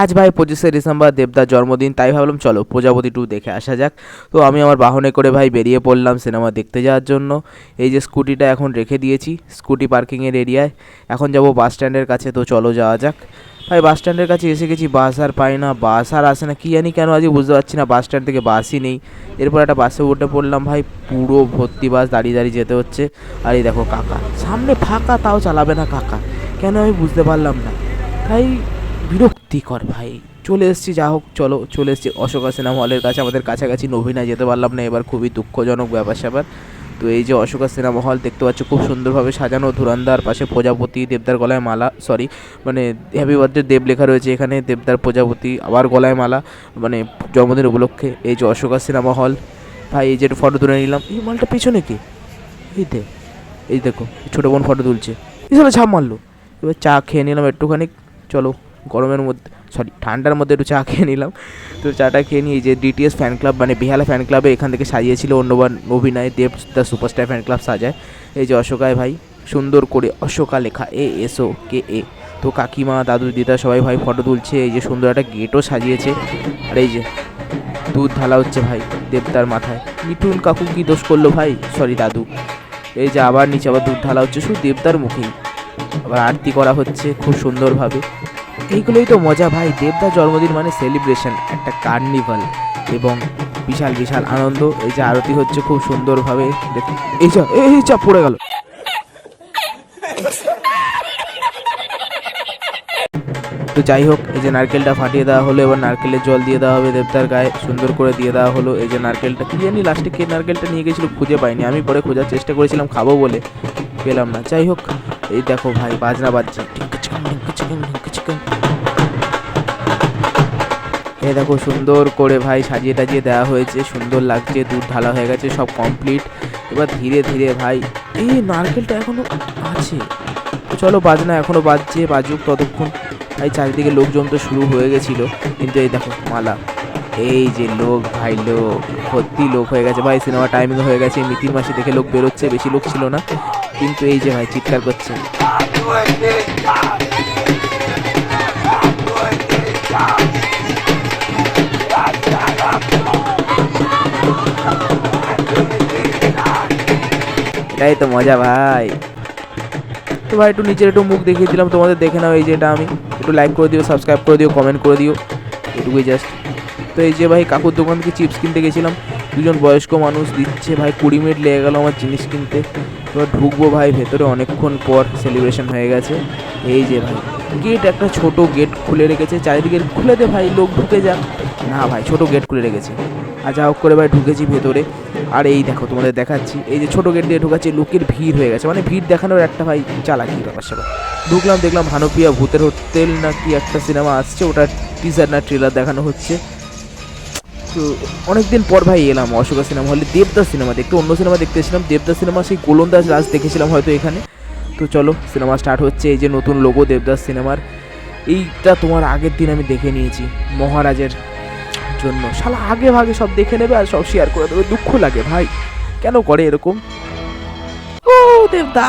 আজ ভাই 25শে ডিসেম্বর দেবদার জন্মদিন, তাই ভাবলাম চলো প্রজাপতি 2 দেখে আসা যাক। তো আমি আমার বাহনে করে ভাই বেরিয়ে পড়লাম সিনেমা দেখতে যাওয়ার জন্য। এই যে স্কুটিটা এখন রেখে দিয়েছি স্কুটি পার্কিংয়ের এরিয়ায়। এখন যাব বাস স্ট্যান্ডের কাছে, তো চলো যাওয়া যাক। ভাই বাস স্ট্যান্ডের কাছে এসে গেছি, বাস আর পাই না, বাস আর আসে না, কী জানি কেন আজকে বুঝতে পারছি না, বাস স্ট্যান্ড থেকে বাসই নেই। এরপর একটা বাসে উঠে পড়লাম ভাই, পুরো ভর্তি বাস, দাঁড়িয়ে দাঁড়িয়ে যেতে হচ্ছে। আর এই দেখো কাকা সামনে ফাঁকা, তাও চালাবে না কাকা, কেন আমি বুঝতে পারলাম না। তাই বিরক্তিকর ভাই। চলে এসেছি, যা হোক চলো চলে এসেছি অশোকা সিনেমা হলের কাছে, আমাদের কাছাকাছি নবীনায় যেতে পারলাম না এবার, খুবই দুঃখজনক ব্যাপার স্যাপার। তো এই যে অশোকা সিনেমা হল দেখতে পাচ্ছ, খুব সুন্দরভাবে সাজানো, ধুরন্ধর পাশে প্রজাপতি, দেবদার গলায় মালা, সরি মানে হ্যাপি বার্থডে দেব লেখা রয়েছে এখানে, দেবদার প্রজাপতি আবার গলায় মালা, মানে জন্মদিন উপলক্ষে। এই যে অশোকা সিনেমা হল ভাই, এই যে একটু ফটো তুলে নিলাম। এই মালটা পিছনে কি, এই দেখো ছোটো বোন ফটো তুলছে, হিসাবে ছাপ মারলো। এবার চা খেয়ে নিলাম একটুখানি, চলো গরমের মধ্যে সরি ঠান্ডার মধ্যে একটু চা খেয়ে নিলাম। তো চাটা খেয়ে নিয়ে এই যে ডিটিএস ফ্যান ক্লাব মানে বেহালা ফ্যান ক্লাবে এখান থেকে সাজিয়েছিল অন্যবার অভিনয়, দেব দ্য সুপারস্টার ফ্যান ক্লাব সাজায়। এই যে অশোকায় ভাই সুন্দর করে অশোকা লেখা, ASOKA। তো কাকিমা দাদু দিদা সবাই ভাই ফটো তুলছে। এই যে সুন্দর একটা গেটও সাজিয়েছে। আর এই যে দুধ ঢালা হচ্ছে ভাই দেবদার মাথায়। মিঠুন কাকু কি দোষ করলো ভাই, সরি দাদু। এই যে আবার নিচে আবার দুধ ঢালা হচ্ছে শুধু দেবদার মুখেই, আবার আরতি করা হচ্ছে খুব সুন্দরভাবে। এইগুলোই তো মজা ভাই, দেবদার জন্মদিন মানে সেলিব্রেশন, একটা কার্নিভাল এবং বিশাল বিশাল আনন্দ। এই যে আরতি হচ্ছে খুব সুন্দরভাবে, দেখুন এই চাপ পড়ে গেল। তো যাই হোক, এই যে নারকেলটা ফাটিয়ে দেওয়া হলো, এবার নারকেলের জল দিয়ে দেওয়া হবে দেবতার গায়ে, সুন্দর করে দিয়ে দেওয়া হলো। এই যে নারকেলটা কি জানি লাস্টে কে নারকেলটা নিয়ে গেছিলো খুঁজে পাইনি, আমি পরে খোঁজার চেষ্টা করেছিলাম খাবো বলে, পেলাম না। যাই হোক, এই দেখো ভাই বাজনা বাজছে, এই দেখো সুন্দর করে ভাই সাজিয়ে টাজিয়ে দেওয়া হয়েছে, সুন্দর লাগছে, দুধ ঢালা হয়ে গেছে, সব কমপ্লিট। এবার ধীরে ধীরে ভাই, এই নারকেলটা এখনো আছে, তো চলো বাজনা এখনো বাজছে, বাজুক ততক্ষণ। ভাই চারিদিকে লোকজন তো শুরু হয়ে গেছিলো, কিন্তু এই দেখো মালা, এই যে লোক ভাই, লোক ভর্তি লোক হয়ে গেছে ভাই, সিনেমা টাইমিং হয়ে গেছে, মিতির মাসি দেখে লোক বেরোচ্ছে, বেশি লোক ছিল না, কিন্তু এই যে ভাই চিৎকার করছে। এটাই তো মজা ভাই। তো ভাই একটু নিচের একটু মুখ দেখিয়ে দিলাম তোমাদের, দেখে নাও। এই যে এটা আমি, একটু লাইক করে দিও, সাবস্ক্রাইব করে দিও, কমেন্ট করে দিও, এটুকুই জাস্ট। তো এই যে ভাই কাকুর দোকান থেকে চিপস কিনতে গেছিলাম, দুজন বয়স্ক মানুষ দিচ্ছে ভাই, 20 মিনিট লেগে গেল আমার জিনিস কিনতে। এবার ঢুকবো ভাই ভেতরে, অনেকক্ষণ পর সেলিব্রেশন হয়ে গেছে। এই যে ভাই গেট, একটা ছোট গেট খুলে রেখেছে, চারিদিকে খুলে দে ভাই লোক ঢুকে যাক, না ভাই ছোট গেট খুলে রেখেছে। আর যা হোক করে ভাই ঢুকেছি ভেতরে। আর এই দেখো তোমাদের দেখাচ্ছি, এই যে ছোটো গেট দিয়ে ঢুকাচ্ছি, লোকের ভিড় হয়ে গেছে, মানে ভিড় দেখানোর একটা ভাই চালাকি ব্যাপার স্যাপার। ঢুকলাম, দেখলাম ভানুপ্রিয়া ভূতের হোটেল না কি একটা সিনেমা আসছে, ওটা টিজার না ট্রেলার দেখানো হচ্ছে। তো অনেকদিন পর ভাই এলাম অশোকা সিনেমা হলে দেবদাস সিনেমা দেখতে, অন্য সিনেমা দেখতে এসেছিলাম, দেবদাস সিনেমা সেই গোলন্দাজ রাজ দেখেছিলাম হয়তো এখানে। তো চলো সিনেমা স্টার্ট হচ্ছে। এই যে নতুন লোগো দেবদাস সিনেমার, এইটা তোমার আগের দিন আমি দেখে নিয়েছি মহারাজের জন্য, শালা আগে ভাগে সব দেখে নেবে আর সব শেয়ার করে দেবে, দুঃখ লাগে ভাই, কেন করে এরকম। ও দেবদা।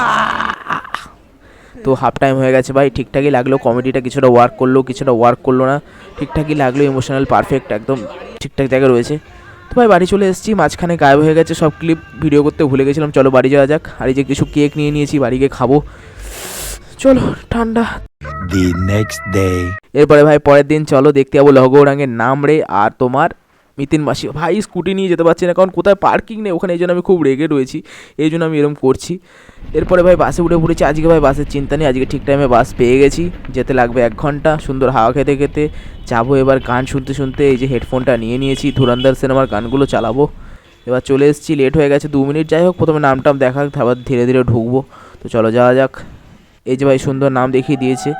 তো হাফ টাইম হয়ে গেছে ভাই, ঠিকঠাকই লাগলো, কমেডিটা কিছুটা ওয়ার্ক করলো, কিছুটা ওয়ার্ক করলো না, ঠিকঠাকই লাগলো, ইমোশনাল পারফেক্ট একদম ঠিকঠাক জায়গায় রয়েছে। তো ভাই বাড়ি চলে এসেছি, মাঝখানে গায়েব হয়ে গেছে সব ক্লিপ, ভিডিও করতে ভুলে গেছিলাম, চলো বাড়ি যাওয়া যাক। আর এই যে কিছু কেক নিয়ে নিয়েছি, বাড়ি গিয়ে খাবো, চলো ঠান্ডা। The next day. এরপরে ভাই পরের দিন চলো দেখতে যাবো লহগৌরাঙ্গের নাম রে, আর তোমার মিতিন মাসি। ভাই স্কুটি নিয়ে যেতে পারছি না, কারণ কোথায় পার্কিং নেই ওখানে, এই জন্য আমি খুব রেগে রয়েছি, এই জন্য আমি এরকম করছি। এরপরে ভাই বাসে উঠে পড়েছি, আজকে ভাই বাসের চিন্তা নেই, আজকে ঠিক টাইমে বাস পেয়ে গেছি, যেতে লাগবে 1 ঘন্টা, সুন্দর হাওয়া খেতে খেতে যাবো। এবার গান শুনতে শুনতে, এই যে হেডফোনটা নিয়ে নিয়েছি, ধুরন্ধর সিনেমার গানগুলো চালাবো। এবার চলে এসেছি, লেট হয়ে গেছে 2 মিনিট, যাই হোক প্রথমে নামটাম দেখা, তারপর ধীরে ধীরে ঢুকবো। তো চলো যাওয়া যাক। এই যে ভাই সুন্দর নাম দেখিয়ে দিয়েছে।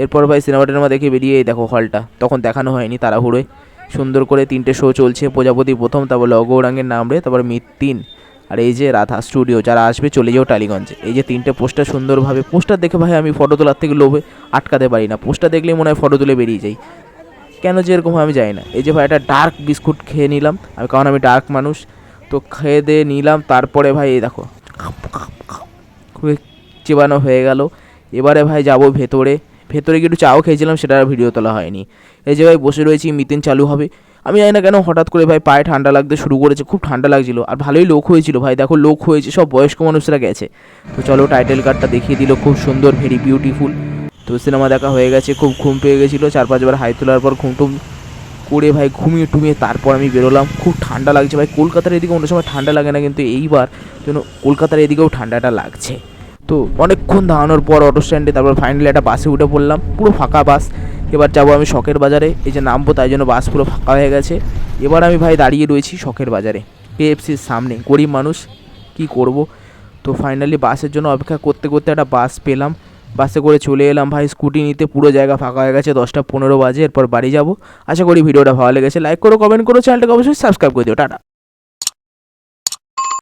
এরপর ভাই সিনেমা টিনেমা দেখে বেরিয়ে এই দেখো হলটা, তখন দেখানো হয়নি তাড়াহুড়োয়, সুন্দর করে 3টে শো চলছে, প্রজাপতি প্রথম, তারপর লহগৌরাঙ্গের নাম রে, তারপর মিতিন, আর এই যে রাধা স্টুডিও, যারা আসবে চলে যাও টালিগঞ্জে। এই যে 3টে পোস্টার সুন্দরভাবে, পোস্টার দেখে ভাই আমি ফটো তোলার থেকে লোভে আটকাতে পারি না, পোস্টার দেখলেই মনে হয় ফটো তুলে বেরিয়ে যাই, কেন যে এরকম আমি জানি না। এই যে ভাই একটা ডার্ক বিস্কুট খেয়ে নিলাম আমি, কারণ আমি ডার্ক মানুষ, তো খেয়ে দিয়ে নিলাম। তারপরে ভাই এই দেখো খুবই চিবানো হয়ে গেল। এবারে ভাই যাব ভেতরে, ভেতরে গিয়ে একটু চাও খেয়েছিলাম, সেটা আর ভিডিও তোলা হয়নি। এই যে ভাই বসে রয়েছি, মিটিং চালু হবে। আমি জানি না কেন হঠাৎ করে ভাই পায়ে ঠান্ডা লাগতে শুরু করেছে, খুব ঠান্ডা লাগছিল। আর ভালোই লোক হয়েছিল ভাই, দেখো লোক হয়েছে, সব বয়স্ক মানুষরা গেছে। তো চলো টাইটেল কার্ডটা দেখিয়ে দিল, খুব সুন্দর, ভেরি বিউটিফুল। তো সিনেমা দেখা হয়ে গেছে, খুব ঘুম পেয়ে গেছিলো, 4-5 বার হাই তোলার পর ঘুমটুম করে ভাই ঘুমিয়ে টুমিয়ে তারপর আমি বেরোলাম। খুব ঠান্ডা লাগছে ভাই, কলকাতার এদিকে অন্য সময় ঠান্ডা লাগে না, কিন্তু এইবার যেন কলকাতার এদিকেও ঠান্ডাটা লাগছে। তো অনেকক্ষণ দাঁড়ানোর পর অটো স্ট্যান্ডে তারপর ফাইনালি একটা বাসে উঠে পড়লাম, পুরো ফাঁকা বাস। এবার যাবো আমি শখের বাজারে, এই যে নামবো তাই জন্য বাস পুরো ফাঁকা হয়ে গেছে। এবার আমি ভাই দাঁড়িয়ে রয়েছি শখের বাজারে, KFCর সামনে, গরিব মানুষ কি করব। তো ফাইনালি বাসের জন্য অপেক্ষা করতে করতে একটা বাস পেলাম, বাসে করে চলে এলাম ভাই স্কুটি নিতে। পুরো জায়গা ফাঁকা হয়ে গেছে, 10টা 15 বাজে, এরপর বাড়ি যাব। আশা করি ভিডিওটা ভালো লেগেছে, লাইক করো, কমেন্ট করো, চ্যানেলটাকে অবশ্যই সাবস্ক্রাইব করে দিও। টাটা।